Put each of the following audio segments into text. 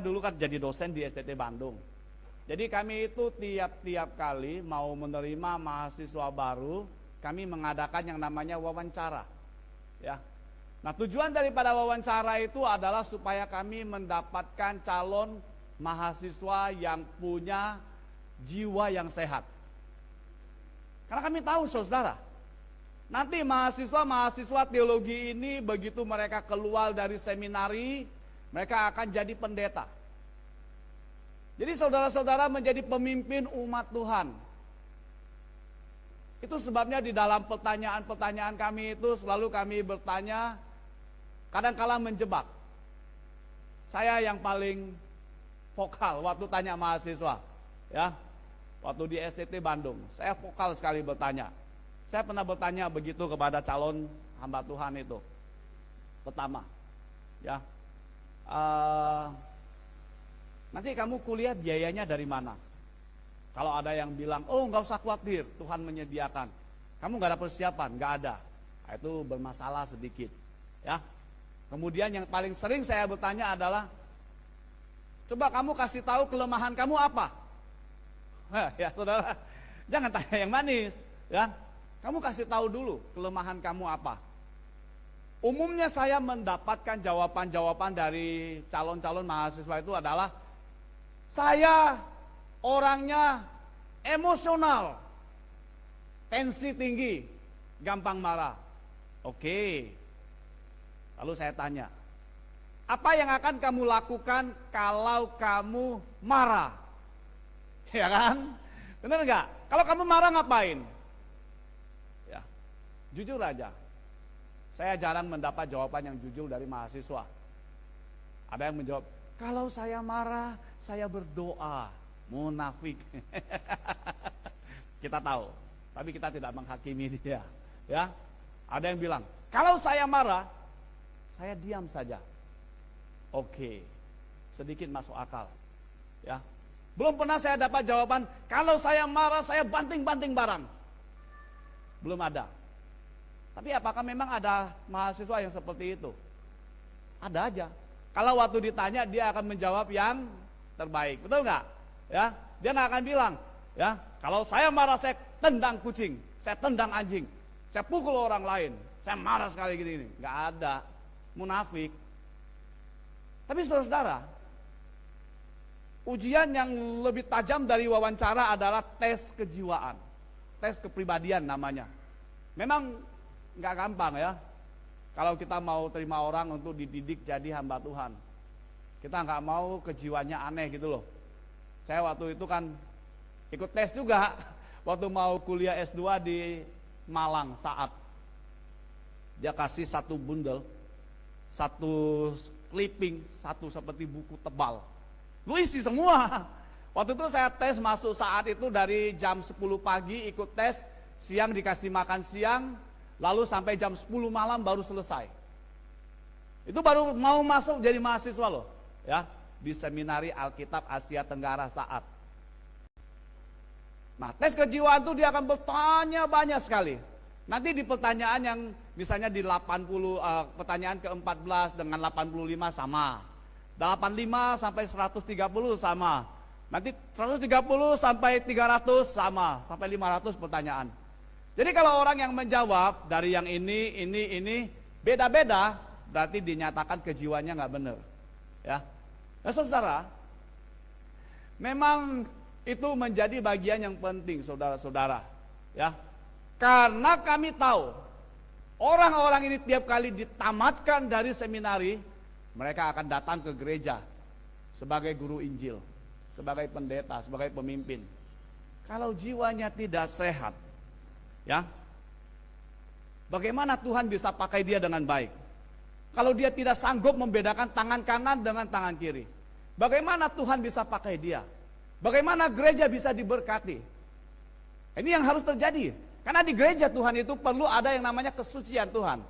dulu kan jadi dosen di STT Bandung. Jadi kami itu tiap-tiap kali mau menerima mahasiswa baru, kami mengadakan yang namanya wawancara. Ya. Nah, tujuan daripada wawancara itu adalah supaya kami mendapatkan calon mahasiswa yang punya jiwa yang sehat. Karena kami tahu, saudara, nanti mahasiswa teologi ini begitu mereka keluar dari seminari, mereka akan jadi pendeta. Jadi saudara-saudara menjadi pemimpin umat Tuhan. Itu sebabnya di dalam pertanyaan-pertanyaan kami itu selalu kami bertanya, kadang-kala menjebak. Saya yang paling vokal waktu tanya mahasiswa, ya. Waktu di STT Bandung, saya vokal sekali bertanya. Saya pernah bertanya begitu kepada calon hamba Tuhan itu. Pertama, ya. Nanti kamu kuliah biayanya dari mana? Kalau ada yang bilang, oh nggak usah khawatir, Tuhan menyediakan. Kamu nggak ada persiapan, nggak ada. Nah, itu bermasalah sedikit, ya. Kemudian yang paling sering saya bertanya adalah, coba kamu kasih tahu kelemahan kamu apa? Ya saudara, jangan tanya yang manis, ya. Kamu kasih tahu dulu kelemahan kamu apa. Umumnya saya mendapatkan jawaban-jawaban dari calon-calon mahasiswa itu adalah, saya orangnya emosional, tensi tinggi, gampang marah. Oke. Lalu saya tanya, apa yang akan kamu lakukan kalau kamu marah? Ya kan? Benar nggak? Kalau kamu marah ngapain? Ya, jujur aja. Saya jarang mendapat jawaban yang jujur dari mahasiswa. Ada yang menjawab, kalau saya marah, saya berdoa. Munafik. Kita tahu, tapi kita tidak menghakimi dia. Ya, ada yang bilang, kalau saya marah, saya diam saja. Oke, sedikit masuk akal. Ya, belum pernah saya dapat jawaban, kalau saya marah, saya banting-banting barang. Belum ada. Tapi apakah memang ada mahasiswa yang seperti itu? Ada aja. Kalau waktu ditanya, dia akan menjawab yang terbaik, betul nggak? Ya, dia nggak akan bilang, ya, kalau saya marah saya tendang kucing, saya tendang anjing, saya pukul orang lain, saya marah sekali gini, nggak ada, munafik. Tapi saudara, ujian yang lebih tajam dari wawancara adalah tes kejiwaan, tes kepribadian namanya. Memang nggak gampang ya, kalau kita mau terima orang untuk dididik jadi hamba Tuhan. Kita nggak mau kejiwaannya aneh gitu loh. Saya waktu itu kan ikut tes juga, waktu mau kuliah S2 di Malang saat. Dia kasih satu bundel, satu clipping, satu seperti buku tebal. Lu isi semua. Waktu itu saya tes masuk saat itu dari jam 10 pagi ikut tes, siang dikasih makan siang, lalu sampai jam 10 malam baru selesai. Itu baru mau masuk jadi mahasiswa loh, ya. Di Seminari Alkitab Asia Tenggara saat. Nah, tes kejiwaan itu dia akan bertanya banyak sekali. Nanti di pertanyaan yang misalnya di 80, pertanyaan ke-14 dengan 85 sama. 85 sampai 130 sama. Nanti 130 sampai 300 sama. Sampai 500 pertanyaan. Jadi kalau orang yang menjawab dari yang ini, beda-beda, berarti dinyatakan kejiwaannya nggak benar. Ya. Nah saudara, memang itu menjadi bagian yang penting saudara-saudara, ya. Karena kami tahu orang-orang ini tiap kali ditamatkan dari seminari, mereka akan datang ke gereja sebagai guru Injil, sebagai pendeta, sebagai pemimpin. Kalau jiwanya tidak sehat, ya, bagaimana Tuhan bisa pakai dia dengan baik? Kalau dia tidak sanggup membedakan tangan kanan dengan tangan kiri, bagaimana Tuhan bisa pakai dia? Bagaimana gereja bisa diberkati? Ini yang harus terjadi. Karena di gereja Tuhan itu perlu ada yang namanya kesucian Tuhan.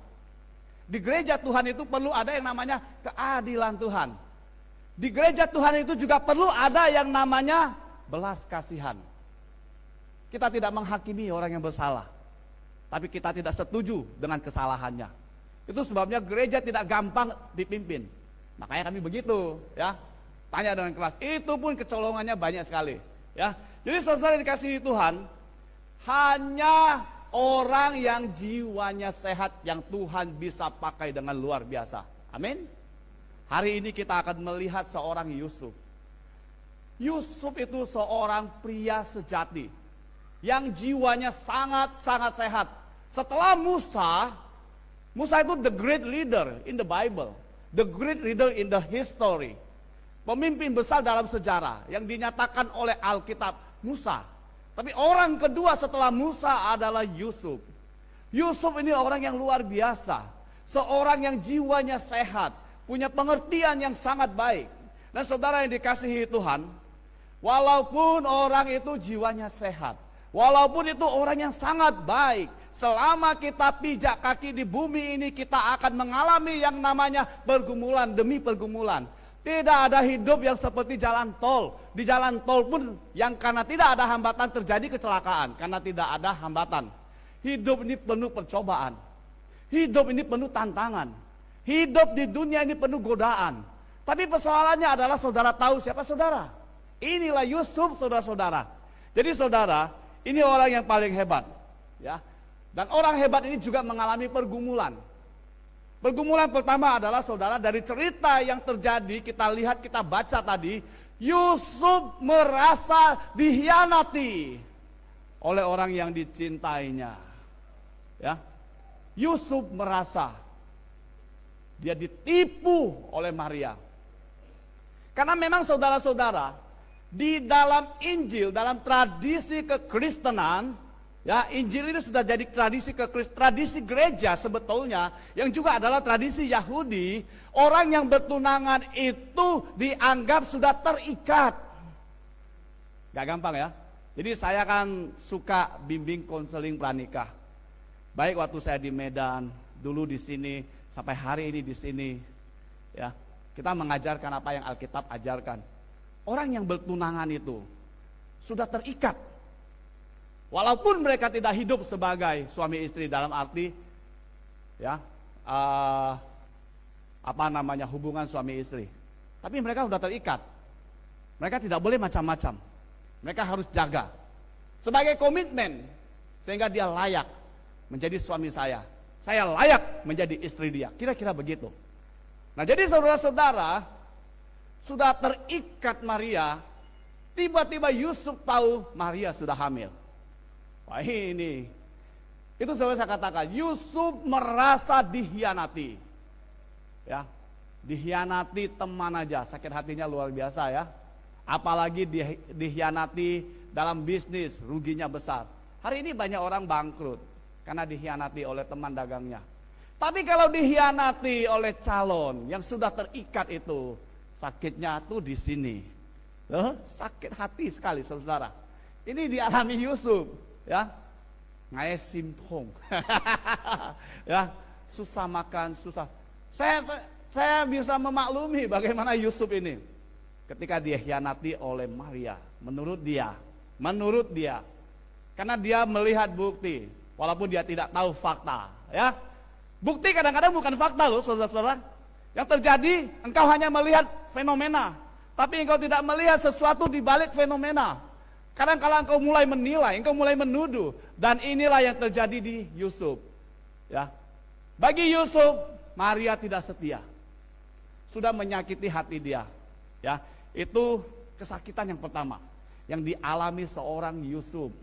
Di gereja Tuhan itu perlu ada yang namanya keadilan Tuhan. Di gereja Tuhan itu juga perlu ada yang namanya belas kasihan. Kita tidak menghakimi orang yang bersalah, tapi kita tidak setuju dengan kesalahannya. Itu sebabnya gereja tidak gampang dipimpin. Makanya kami begitu, ya. Tanya dengan keras. Itu pun kecolongannya banyak sekali. Ya, jadi saudara yang dikasihi Tuhan, hanya orang yang jiwanya sehat yang Tuhan bisa pakai dengan luar biasa. Amin. Hari ini kita akan melihat seorang Yusuf. Yusuf itu seorang pria sejati yang jiwanya sangat-sangat sehat. Setelah Musa itu the great leader in the Bible, the great leader in the history. Pemimpin besar dalam sejarah yang dinyatakan oleh Alkitab, Musa. Tapi orang kedua setelah Musa adalah Yusuf. Yusuf ini orang yang luar biasa. Seorang yang jiwanya sehat, punya pengertian yang sangat baik. Dan saudara yang dikasihi Tuhan, walaupun orang itu jiwanya sehat, walaupun itu orang yang sangat baik, selama kita pijak kaki di bumi ini, kita akan mengalami yang namanya pergumulan demi pergumulan. Tidak ada hidup yang seperti jalan tol. Di jalan tol pun yang karena tidak ada hambatan terjadi kecelakaan. Karena tidak ada hambatan. Hidup ini penuh percobaan. Hidup ini penuh tantangan. Hidup di dunia ini penuh godaan. Tapi persoalannya adalah saudara tahu siapa saudara? Inilah Yusuf, saudara-saudara. Jadi saudara, ini orang yang paling hebat. Ya. Dan orang hebat ini juga mengalami pergumulan. Pergumulan pertama adalah saudara, dari cerita yang terjadi, kita lihat, kita baca tadi, Yusuf merasa dikhianati oleh orang yang dicintainya. Ya. Yusuf merasa dia ditipu oleh Maria. Karena memang saudara-saudara, di dalam Injil, dalam tradisi kekristenan, ya, Injil ini sudah jadi tradisi gereja sebetulnya, yang juga adalah tradisi Yahudi. Orang yang bertunangan itu dianggap sudah terikat. Gak gampang ya. Jadi saya kan suka bimbing konseling pranikah. Baik waktu saya di Medan, dulu di sini, sampai hari ini di sini. Ya, kita mengajarkan apa yang Alkitab ajarkan. Orang yang bertunangan itu sudah terikat. Walaupun mereka tidak hidup sebagai suami istri dalam arti ya hubungan suami istri, tapi mereka sudah terikat. Mereka tidak boleh macam-macam. Mereka harus jaga sebagai komitmen sehingga dia layak menjadi suami saya layak menjadi istri dia. Kira-kira begitu. Nah, jadi saudara-saudara, sudah terikat Maria, tiba-tiba Yusuf tahu Maria sudah hamil. Wah, ini, itu saya katakan, Yusuf merasa dikhianati. Ya, dikhianati teman aja, sakit hatinya luar biasa ya. Apalagi dikhianati dalam bisnis, ruginya besar. Hari ini banyak orang bangkrut karena dikhianati oleh teman dagangnya. Tapi kalau dikhianati oleh calon yang sudah terikat itu, sakitnya tuh di sini. Sakit hati sekali saudara. Ini dialami Yusuf. Ya, ngai simpong, ya, susah makan, susah. Saya bisa memaklumi bagaimana Yusuf ini ketika dia hianati oleh Maria. Menurut dia, karena dia melihat bukti, walaupun dia tidak tahu fakta. Ya, bukti kadang-kadang bukan fakta loh, saudara-saudara. Yang terjadi, engkau hanya melihat fenomena, tapi engkau tidak melihat sesuatu di balik fenomena. Kadang-kadang engkau mulai menilai, engkau mulai menuduh, dan inilah yang terjadi di Yusuf. Ya, bagi Yusuf, Maria tidak setia, sudah menyakiti hati dia. Ya, itu kesakitan yang pertama yang dialami seorang Yusuf,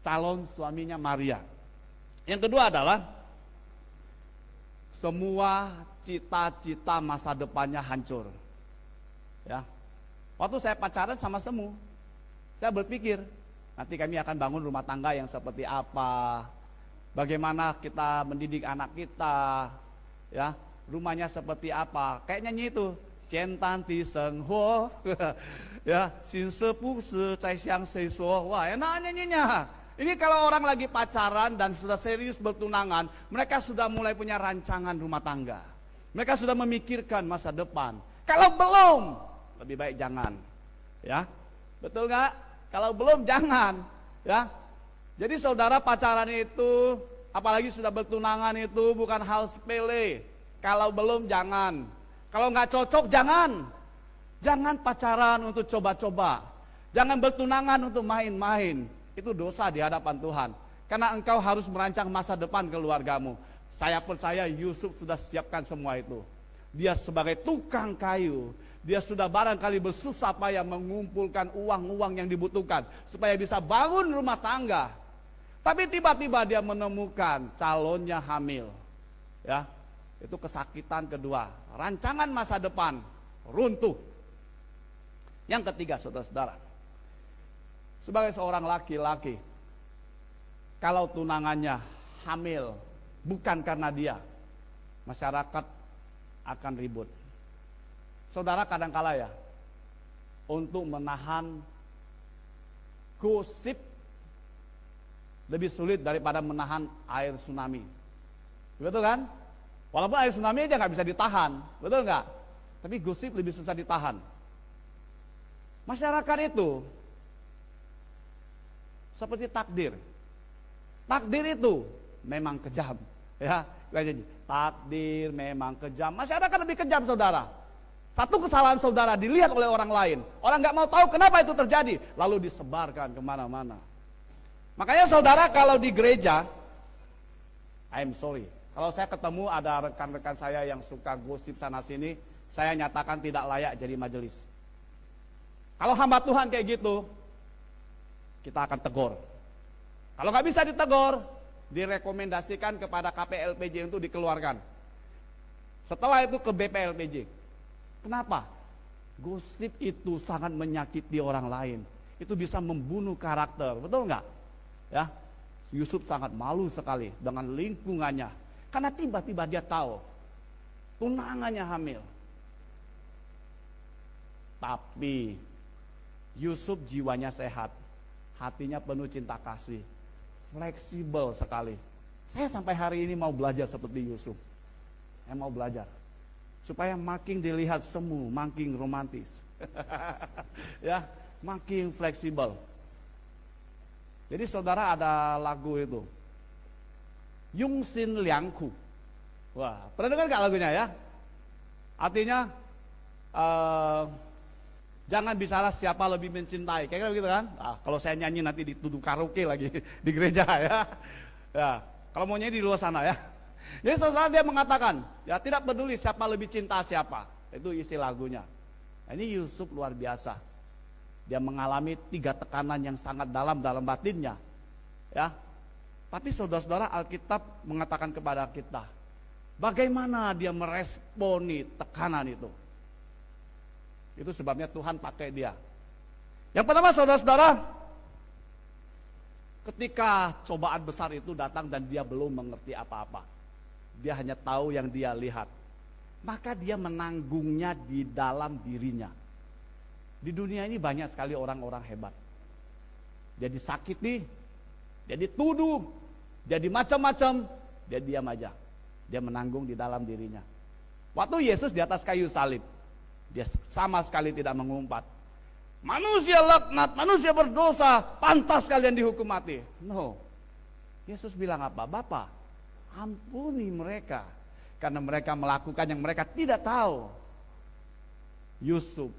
calon suaminya Maria. Yang kedua adalah semua cita-cita masa depannya hancur. Ya, waktu saya pacaran sama Semu, saya berpikir, nanti kami akan bangun rumah tangga yang seperti apa, bagaimana kita mendidik anak kita, ya, rumahnya seperti apa. Kayak nyanyi itu, Cientan Ti Seng Huo, ya, Xin Se Pu Se Cai Xiang Sei Suo. Wah, enak nyanyinya. Ini kalau orang lagi pacaran dan sudah serius bertunangan, mereka sudah mulai punya rancangan rumah tangga. Mereka sudah memikirkan masa depan. Kalau belum, lebih baik jangan. Ya, betul nggak? Kalau belum jangan, ya. Jadi saudara, pacaran itu, apalagi sudah bertunangan itu bukan hal sepele. Kalau belum jangan. Kalau nggak cocok jangan. Jangan pacaran untuk coba-coba. Jangan bertunangan untuk main-main. Itu dosa di hadapan Tuhan. Karena engkau harus merancang masa depan keluargamu. Saya percaya Yusuf sudah siapkan semua itu. Dia sebagai tukang kayu, dia sudah barangkali bersusah payah mengumpulkan uang-uang yang dibutuhkan supaya bisa bangun rumah tangga. Tapi tiba-tiba dia menemukan calonnya hamil. Ya, itu kesakitan kedua. Rancangan masa depan runtuh. Yang ketiga, saudara-saudara, sebagai seorang laki-laki, kalau tunangannya hamil bukan karena dia, masyarakat akan ribut. Saudara, kadangkala ya, untuk menahan gosip lebih sulit daripada menahan air tsunami. Betul kan? Walaupun air tsunami aja nggak bisa ditahan, betul nggak? Tapi gosip lebih susah ditahan. Masyarakat itu seperti takdir. Takdir itu memang kejam, ya. Takdir memang kejam. Masyarakat lebih kejam, saudara. Satu kesalahan saudara dilihat oleh orang lain. Orang nggak mau tahu kenapa itu terjadi, lalu disebarkan kemana-mana. Makanya saudara, kalau di gereja, I'm sorry, kalau saya ketemu ada rekan-rekan saya yang suka gosip sana sini, saya nyatakan tidak layak jadi majelis. Kalau hamba Tuhan kayak gitu, kita akan tegur. Kalau nggak bisa ditegur, direkomendasikan kepada KPLPJ untuk dikeluarkan. Setelah itu ke BPLPJ. Kenapa? Gosip itu sangat menyakiti orang lain. Itu bisa membunuh karakter, betul nggak? Ya, Yusuf sangat malu sekali dengan lingkungannya. Karena tiba-tiba dia tahu tunangannya hamil. Tapi Yusuf jiwanya sehat, hatinya penuh cinta kasih, fleksibel sekali. Saya sampai hari ini mau belajar seperti Yusuf. Saya mau belajar supaya makin dilihat semu, makin romantis. Ya, makin fleksibel. Jadi saudara, ada lagu itu, Yung Sin Liang Ku. Wah, pernah dengar gak lagunya ya? Artinya jangan bicara siapa lebih mencintai, kayak gitu kan? Kalau saya nyanyi nanti dituduh karaoke lagi di gereja ya. Ya, kalau mau nyanyi di luar sana ya. Jadi saudara, dia mengatakan, ya tidak peduli siapa lebih cinta siapa. Itu isi lagunya. Nah, ini Yusuf luar biasa. Dia mengalami 3 tekanan yang sangat dalam batinnya. Ya. Tapi saudara-saudara, Alkitab mengatakan kepada kita, bagaimana dia meresponi tekanan itu. Itu sebabnya Tuhan pakai dia. Yang pertama, saudara-saudara, ketika cobaan besar itu datang dan dia belum mengerti apa-apa, dia hanya tahu yang dia lihat, maka dia menanggungnya di dalam dirinya. Di dunia ini banyak sekali orang-orang hebat. Dia disakiti, dia dituduh, dia macam-macam, dia diam aja. Dia menanggung di dalam dirinya. Waktu Yesus di atas kayu salib, dia sama sekali tidak mengumpat, manusia laknat, manusia berdosa, pantas kalian dihukum mati. No. Yesus bilang apa? Bapa, ampuni mereka, karena mereka melakukan yang mereka tidak tahu. Yusuf,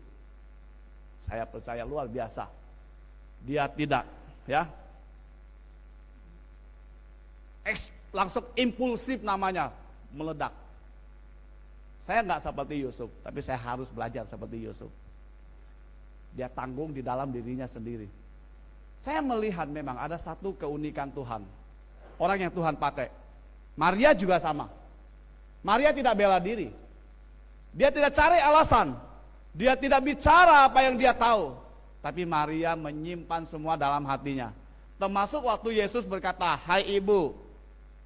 saya percaya luar biasa. Dia tidak, ya, langsung impulsif namanya, meledak. Saya nggak seperti Yusuf, tapi saya harus belajar seperti Yusuf. Dia tanggung di dalam dirinya sendiri. Saya melihat memang ada satu keunikan Tuhan. Orang yang Tuhan pakai. Maria juga sama. Maria tidak bela diri. Dia tidak cari alasan. Dia tidak bicara apa yang dia tahu. Tapi Maria menyimpan semua dalam hatinya. Termasuk waktu Yesus berkata, hai ibu,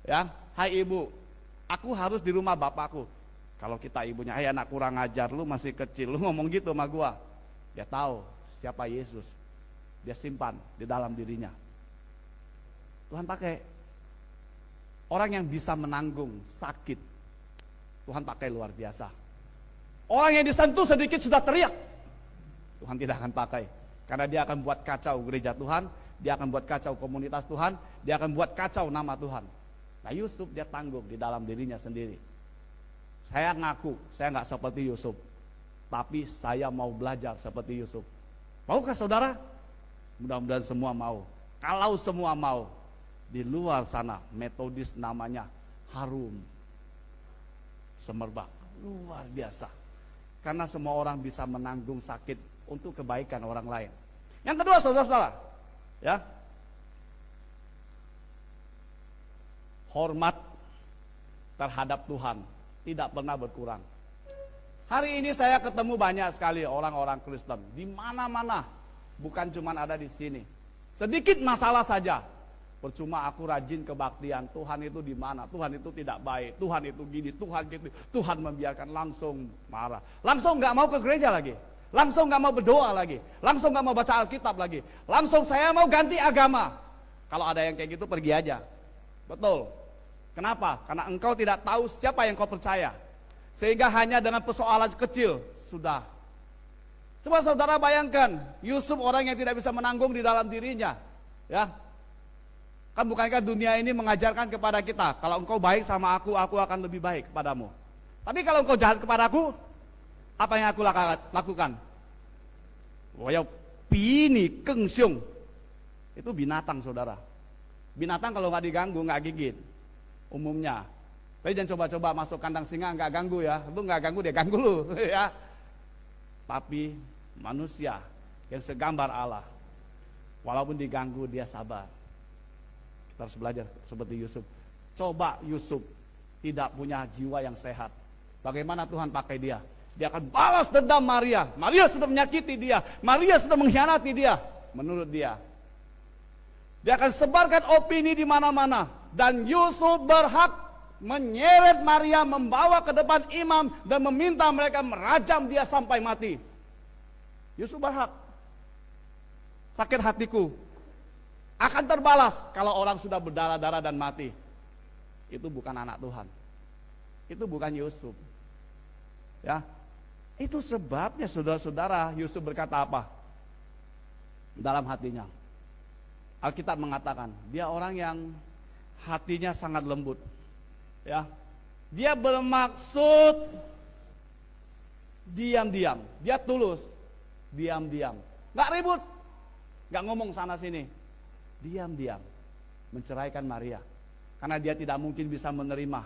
ya, hai ibu, aku harus di rumah bapakku. Kalau kita ibunya, hai anak kurang ajar, lu masih kecil, lu ngomong gitu sama gua. Dia tahu siapa Yesus. Dia simpan di dalam dirinya. Tuhan pakai orang yang bisa menanggung sakit. Tuhan pakai luar biasa. Orang yang disentuh sedikit sudah teriak, Tuhan tidak akan pakai. Karena dia akan buat kacau gereja Tuhan, dia akan buat kacau komunitas Tuhan, dia akan buat kacau nama Tuhan. Nah, Yusuf dia tanggung di dalam dirinya sendiri. Saya ngaku, saya nggak seperti Yusuf. tapi saya mau belajar seperti Yusuf. Maukah saudara? Mudah-mudahan semua mau. Kalau semua mau, di luar sana metodis namanya harum semerbak, luar biasa. Karena semua orang bisa menanggung sakit untuk kebaikan orang lain. Yang kedua, saudara-saudara, ya, hormat terhadap Tuhan tidak pernah berkurang. Hari ini saya ketemu banyak sekali orang-orang Kristen di mana-mana, bukan cuma ada di sini. Sedikit masalah saja, percuma aku rajin kebaktian, Tuhan itu di mana? Tuhan itu tidak baik, Tuhan itu gini, Tuhan gitu. Tuhan membiarkan, langsung marah, langsung nggak mau ke gereja lagi, langsung nggak mau berdoa lagi, langsung nggak mau baca Alkitab lagi, langsung saya mau ganti agama. Kalau ada yang kayak gitu pergi aja. Betul. Kenapa? Karena engkau tidak tahu siapa yang kau percaya, sehingga hanya dengan persoalan kecil sudah. Coba saudara bayangkan, Yusuf orang yang tidak bisa menanggung di dalam dirinya, ya. Kan bukankah dunia ini mengajarkan kepada kita, kalau engkau baik sama aku akan lebih baik kepadamu. Tapi kalau engkau jahat kepadaku, apa yang aku lakukan? Woyo pini kengsyung. Itu binatang, saudara. Binatang kalau nggak diganggu nggak gigit umumnya. Tapi jangan coba-coba masuk kandang singa nggak ganggu ya. Lu nggak ganggu, dia ganggu lu ya. Tapi manusia yang segambar Allah, walaupun diganggu dia sabar. Kita harus belajar seperti Yusuf. Coba Yusuf tidak punya jiwa yang sehat, bagaimana Tuhan pakai dia? Dia akan balas dendam Maria. Maria sudah menyakiti dia, Maria sudah mengkhianati dia. Menurut dia akan sebarkan opini di mana-mana. Dan Yusuf berhak menyeret Maria, membawa ke depan imam dan meminta mereka merajam dia sampai mati. Yusuf berhak. Sakit hatiku akan terbalas kalau orang sudah berdarah-darah dan mati. Itu bukan anak Tuhan. Itu bukan Yusuf. Ya. Itu sebabnya saudara-saudara, Yusuf berkata apa? Dalam hatinya. Alkitab mengatakan, dia orang yang hatinya sangat lembut. Ya. Dia bermaksud diam-diam. Dia tulus. Diam-diam. Enggak ribut. Enggak ngomong sana sini. Diam-diam menceraikan Maria. Karena dia tidak mungkin bisa menerima.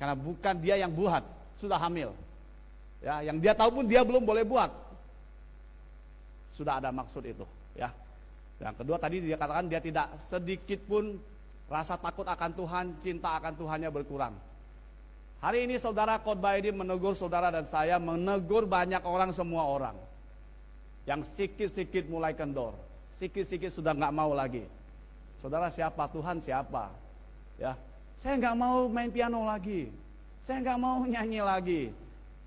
Karena bukan dia yang buat, sudah hamil. Ya, yang dia tahu pun dia belum boleh buat. Sudah ada maksud itu, ya. Yang kedua tadi dia katakan dia tidak sedikit pun rasa takut akan Tuhan, cinta akan Tuhannya berkurang. Hari ini saudara khotbah ini menegur saudara dan saya, menegur banyak orang, semua orang. Yang sikit-sikit mulai kendor, sikit-sikit sudah nggak mau lagi. Saudara siapa? Tuhan siapa? Ya, saya nggak mau main piano lagi, saya nggak mau nyanyi lagi.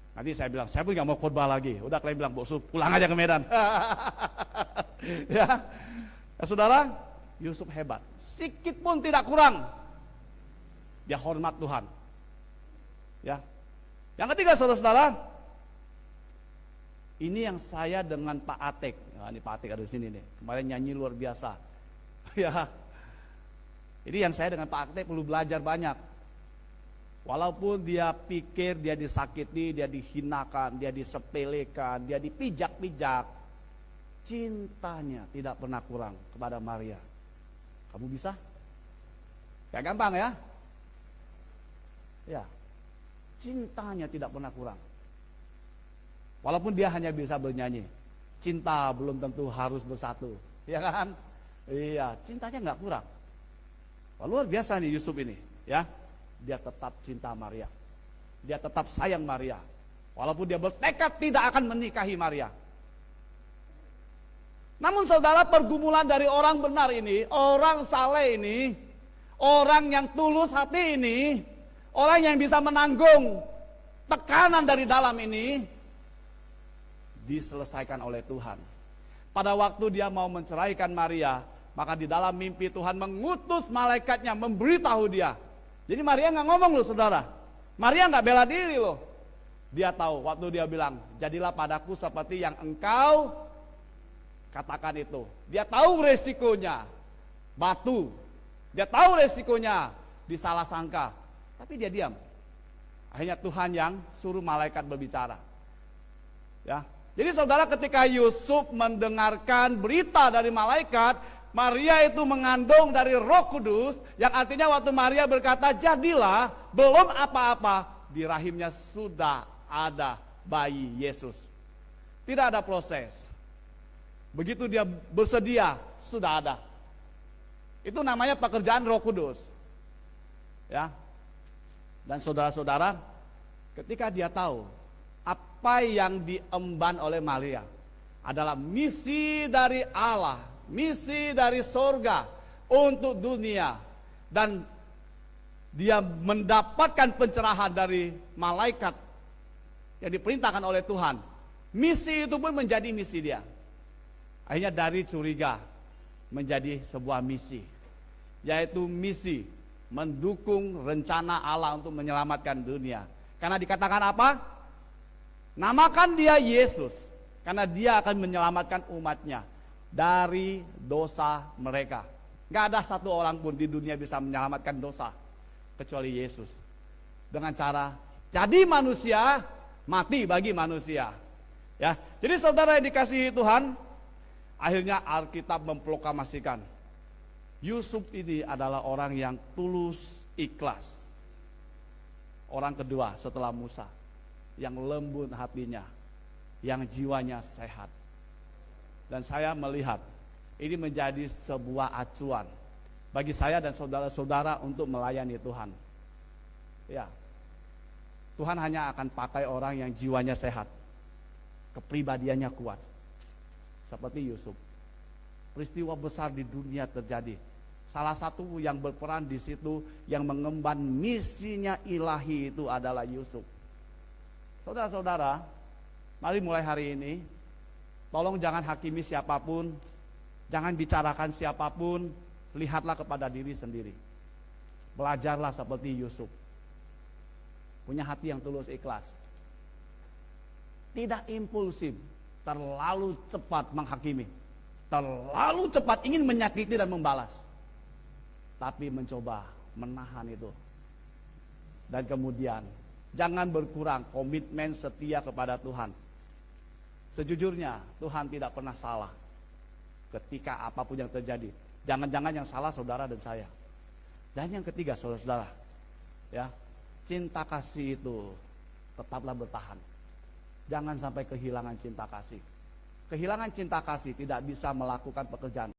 Nanti saya bilang, saya pun nggak mau khotbah lagi. Udah kalian bilang, Bos, pulang aja ke Medan. Ya, saudara, Yusuf hebat, sikit pun tidak kurang. Dia hormat Tuhan. Ya, yang ketiga saudara-saudara, ini yang saya dengan Pak Atek. Nah, ini Pak Atek ada di sini nih. Kemarin nyanyi luar biasa. Ya, ini yang saya dengan Pak Atek perlu belajar banyak. Walaupun dia pikir dia disakiti, dia dihinakan, dia disepelekan, dia dipijak-pijak, cintanya tidak pernah kurang kepada Maria. Kamu bisa? Gak gampang ya? Ya, cintanya tidak pernah kurang. Walaupun dia hanya bisa bernyanyi, cinta belum tentu harus bersatu, ya kan? Iya, cintanya nggak kurang. Wah, luar biasa nih Yusuf ini, ya. Dia tetap cinta Maria. Dia tetap sayang Maria. Walaupun dia bertekad tidak akan menikahi Maria. Namun saudara, pergumulan dari orang benar ini, orang saleh ini, orang yang tulus hati ini, orang yang bisa menanggung tekanan dari dalam ini, diselesaikan oleh Tuhan. Pada waktu dia mau menceraikan Maria, maka di dalam mimpi Tuhan mengutus malaikatnya memberitahu dia. Jadi Maria nggak ngomong loh saudara. Maria nggak bela diri loh. Dia tahu waktu dia bilang, jadilah padaku seperti yang engkau katakan itu. Dia tahu resikonya batu. Dia tahu resikonya disalah sangka. Tapi dia diam. Akhirnya Tuhan yang suruh malaikat berbicara. Ya. Jadi saudara, ketika Yusuf mendengarkan berita dari malaikat, Maria itu mengandung dari Roh Kudus, yang artinya waktu Maria berkata, "Jadilah," belum apa-apa, di rahimnya sudah ada bayi Yesus. Tidak ada proses. Begitu dia bersedia, sudah ada. Itu namanya pekerjaan Roh Kudus. Ya. Dan saudara-saudara, ketika dia tahu apa yang diemban oleh Maria adalah misi dari Allah, misi dari sorga untuk dunia, dan dia mendapatkan pencerahan dari malaikat yang diperintahkan oleh Tuhan, misi itu pun menjadi misi dia. Akhirnya dari curiga menjadi sebuah misi, yaitu misi mendukung rencana Allah untuk menyelamatkan dunia. Karena dikatakan apa? Namakan dia Yesus, karena dia akan menyelamatkan umatnya dari dosa mereka. Gak ada satu orang pun di dunia bisa menyelamatkan dosa kecuali Yesus. Dengan cara jadi manusia, mati bagi manusia. Ya, jadi saudara yang dikasihi Tuhan, akhirnya Alkitab memproklamasikan Yusuf ini adalah orang yang tulus ikhlas. Orang kedua setelah Musa, yang lembut hatinya, yang jiwanya sehat. Dan saya melihat ini menjadi sebuah acuan bagi saya dan saudara-saudara untuk melayani Tuhan. Ya, Tuhan hanya akan pakai orang yang jiwanya sehat, kepribadiannya kuat, seperti Yusuf. Peristiwa besar di dunia terjadi. Salah satu yang berperan di situ, yang mengemban misinya ilahi, itu adalah Yusuf. Saudara-saudara, mari mulai hari ini, tolong jangan hakimi siapapun, jangan bicarakan siapapun, lihatlah kepada diri sendiri. Belajarlah seperti Yusuf, punya hati yang tulus ikhlas, tidak impulsif, terlalu cepat menghakimi, terlalu cepat ingin menyakiti dan membalas, tapi mencoba menahan itu. Dan kemudian jangan berkurang komitmen setia kepada Tuhan. Sejujurnya Tuhan tidak pernah salah ketika apapun yang terjadi. Jangan-jangan yang salah saudara dan saya. Dan yang ketiga, saudara-saudara, ya, cinta kasih itu tetaplah bertahan. Jangan sampai kehilangan cinta kasih. Kehilangan cinta kasih tidak bisa melakukan pekerjaan.